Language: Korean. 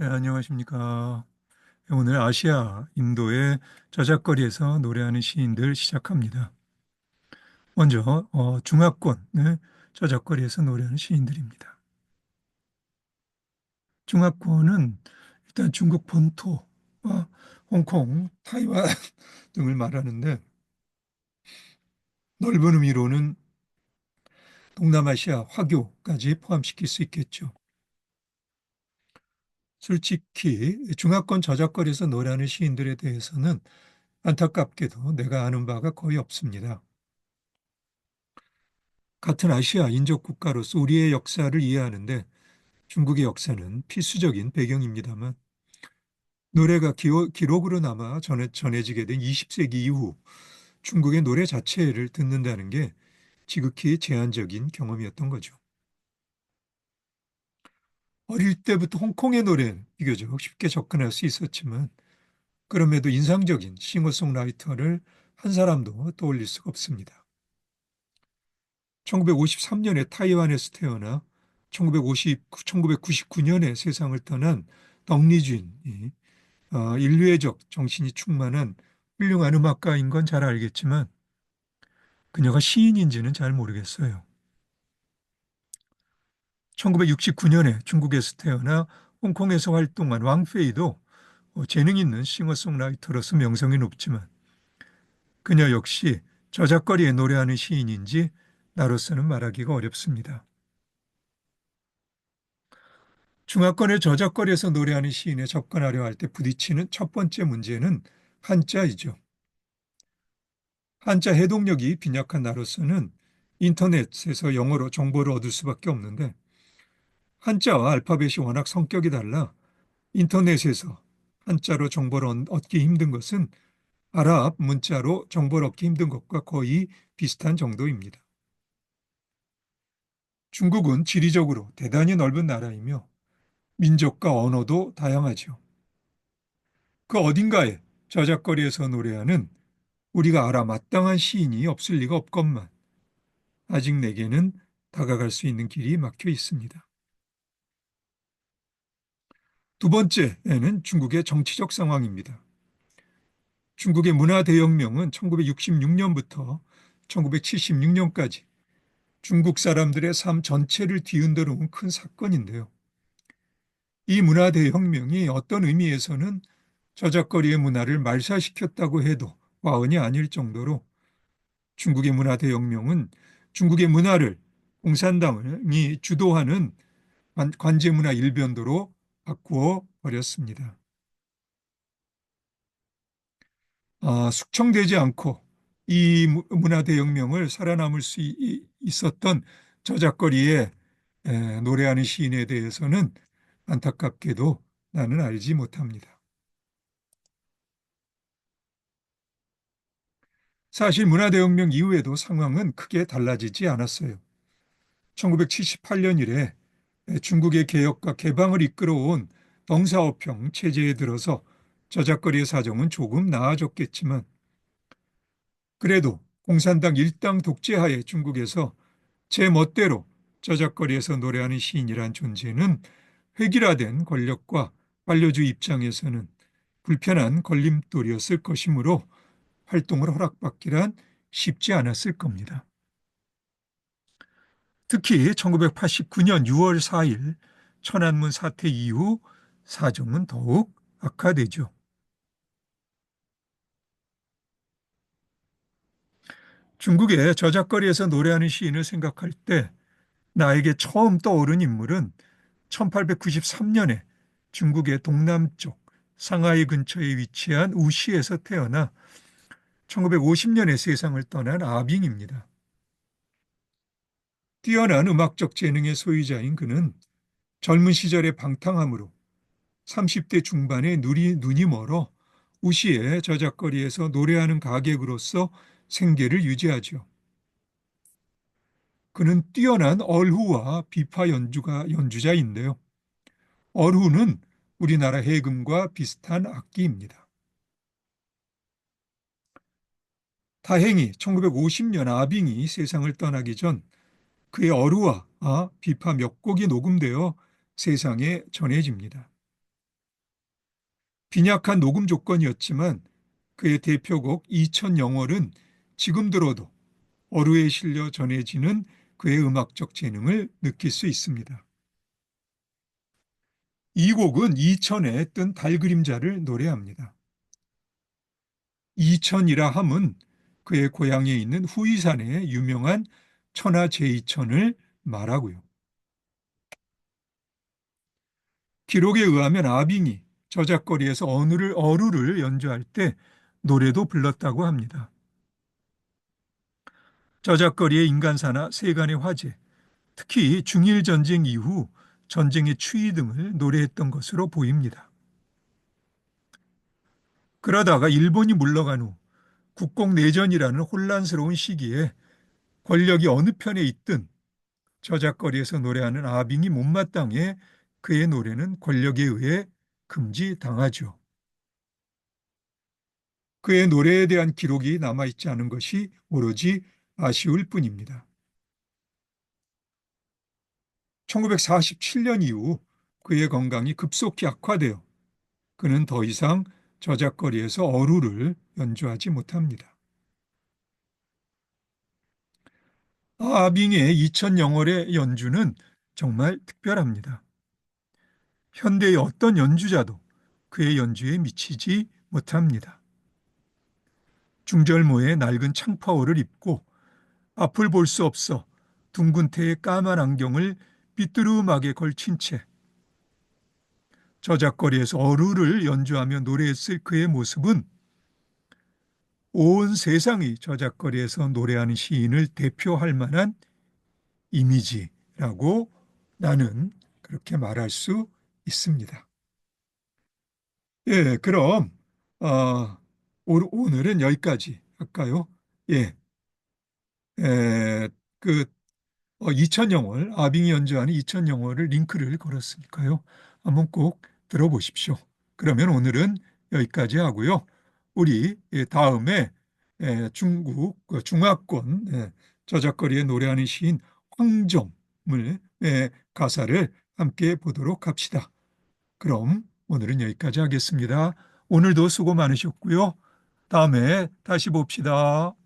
네, 안녕하십니까. 오늘 아시아, 인도의 저작거리에서 노래하는 시인들 시작합니다. 먼저 중화권의 저작거리에서 노래하는 시인들입니다. 중화권은 일단 중국 본토와 홍콩, 타이완 등을 말하는데 넓은 의미로는 동남아시아, 화교까지 포함시킬 수 있겠죠. 솔직히 중화권 저작거리에서 노래하는 시인들에 대해서는 안타깝게도 내가 아는 바가 거의 없습니다. 같은 아시아 인접 국가로서 우리의 역사를 이해하는데 중국의 역사는 필수적인 배경입니다만 노래가 기록으로 남아 전해지게 된 20세기 이후 중국의 노래 자체를 듣는다는 게 지극히 제한적인 경험이었던 거죠. 어릴 때부터 홍콩의 노래는 비교적 쉽게 접근할 수 있었지만 그럼에도 인상적인 싱어송라이터를 한 사람도 떠올릴 수가 없습니다. 1953년에 타이완에서 태어나 1999년에 세상을 떠난 덩리쥔이 인류애적 정신이 충만한 훌륭한 음악가인 건 잘 알겠지만 그녀가 시인인지는 잘 모르겠어요. 1969년에 중국에서 태어나 홍콩에서 활동한 왕페이도 재능 있는 싱어송라이터로서 명성이 높지만 그녀 역시 저작거리에 노래하는 시인인지 나로서는 말하기가 어렵습니다. 중화권의 저작거리에서 노래하는 시인에 접근하려 할 때 부딪히는 첫 번째 문제는 한자이죠. 한자 해독력이 빈약한 나로서는 인터넷에서 영어로 정보를 얻을 수밖에 없는데 한자와 알파벳이 워낙 성격이 달라 인터넷에서 한자로 정보를 얻기 힘든 것은 아랍 문자로 정보를 얻기 힘든 것과 거의 비슷한 정도입니다. 중국은 지리적으로 대단히 넓은 나라이며 민족과 언어도 다양하죠. 그 어딘가에 저작거리에서 노래하는 우리가 알아 마땅한 시인이 없을 리가 없건만 아직 내게는 다가갈 수 있는 길이 막혀 있습니다. 두 번째는 중국의 정치적 상황입니다. 중국의 문화 대혁명은 1966년부터 1976년까지 중국 사람들의 삶 전체를 뒤흔들어 온 큰 사건인데요. 이 문화 대혁명이 어떤 의미에서는 저작거리의 문화를 말살시켰다고 해도 과언이 아닐 정도로 중국의 문화 대혁명은 중국의 문화를 공산당이 주도하는 관제문화 일변도로 바꾸어 버렸습니다. 숙청되지 않고 이 문화 대혁명을 살아남을 수 있었던 저작거리에 노래하는 시인에 대해서는 안타깝게도 나는 알지 못합니다. 사실 문화대혁명 이후에도 상황은 크게 달라지지 않았어요. 1978년 이래 중국의 개혁과 개방을 이끌어온 덩사오평 체제에 들어서 저작거리의 사정은 조금 나아졌겠지만 그래도 공산당 일당 독재하에 중국에서 제 멋대로 저작거리에서 노래하는 시인이란 존재는 획일화된 권력과 관료주의 입장에서는 불편한 걸림돌이었을 것이므로 활동을 허락받기란 쉽지 않았을 겁니다. 특히 1989년 6월 4일 천안문 사태 이후 사정은 더욱 악화되죠. 중국의 저작거리에서 노래하는 시인을 생각할 때 나에게 처음 떠오른 인물은 1893년에 중국의 동남쪽 상하이 근처에 위치한 우시에서 태어나 1950년에 세상을 떠난 아빙입니다. 뛰어난 음악적 재능의 소유자인 그는 젊은 시절의 방탕함으로 30대 중반에 눈이 멀어 우시의 저작거리에서 노래하는 가객으로서 생계를 유지하죠. 그는 뛰어난 얼후와 비파 연주자인데요. 얼후는 우리나라 해금과 비슷한 악기입니다. 다행히 1950년 아빙이 세상을 떠나기 전 그의 어루와 비파 몇 곡이 녹음되어 세상에 전해집니다. 빈약한 녹음 조건이었지만 그의 대표곡 이천영월은 지금 들어도 어루에 실려 전해지는 그의 음악적 재능을 느낄 수 있습니다. 이 곡은 이천에 뜬 달 그림자를 노래합니다. 이천이라 함은 그의 고향에 있는 후이산의 유명한 천하 제이천을 말하고요. 기록에 의하면 아빙이 저작거리에서 어루를 연주할 때 노래도 불렀다고 합니다. 저작거리의 인간사나 세간의 화제, 특히 중일 전쟁 이후 전쟁의 추이 등을 노래했던 것으로 보입니다. 그러다가 일본이 물러간 후 국공내전이라는 혼란스러운 시기에 권력이 어느 편에 있든 저작거리에서 노래하는 아빙이 못마땅해 그의 노래는 권력에 의해 금지당하죠. 그의 노래에 대한 기록이 남아있지 않은 것이 오로지 아쉬울 뿐입니다. 1947년 이후 그의 건강이 급속히 악화되어 그는 더 이상 저작거리에서 어루를 연주하지 못합니다. 아빙의 2000영월의 연주는 정말 특별합니다. 현대의 어떤 연주자도 그의 연주에 미치지 못합니다. 중절모의 낡은 창파오를 입고 앞을 볼 수 없어 둥근 태의 까만 안경을 삐뚤음하게 걸친 채 저작거리에서 어루를 연주하며 노래했을 그의 모습은 온 세상이 저작거리에서 노래하는 시인을 대표할 만한 이미지라고 나는 그렇게 말할 수 있습니다. 예, 그럼 어, 오늘은 여기까지 할까요? 예, 에, 그 이천영월 아빙이 연주하는 이천영월을 링크를 걸었으니까요. 한번 꼭 들어보십시오. 그러면 오늘은 여기까지 하고요. 우리 다음에 중국 중화권 저작거리에 노래하는 시인 황정을 가사를 함께 보도록 합시다. 그럼 오늘은 여기까지 하겠습니다. 오늘도 수고 많으셨고요. 다음에 다시 봅시다.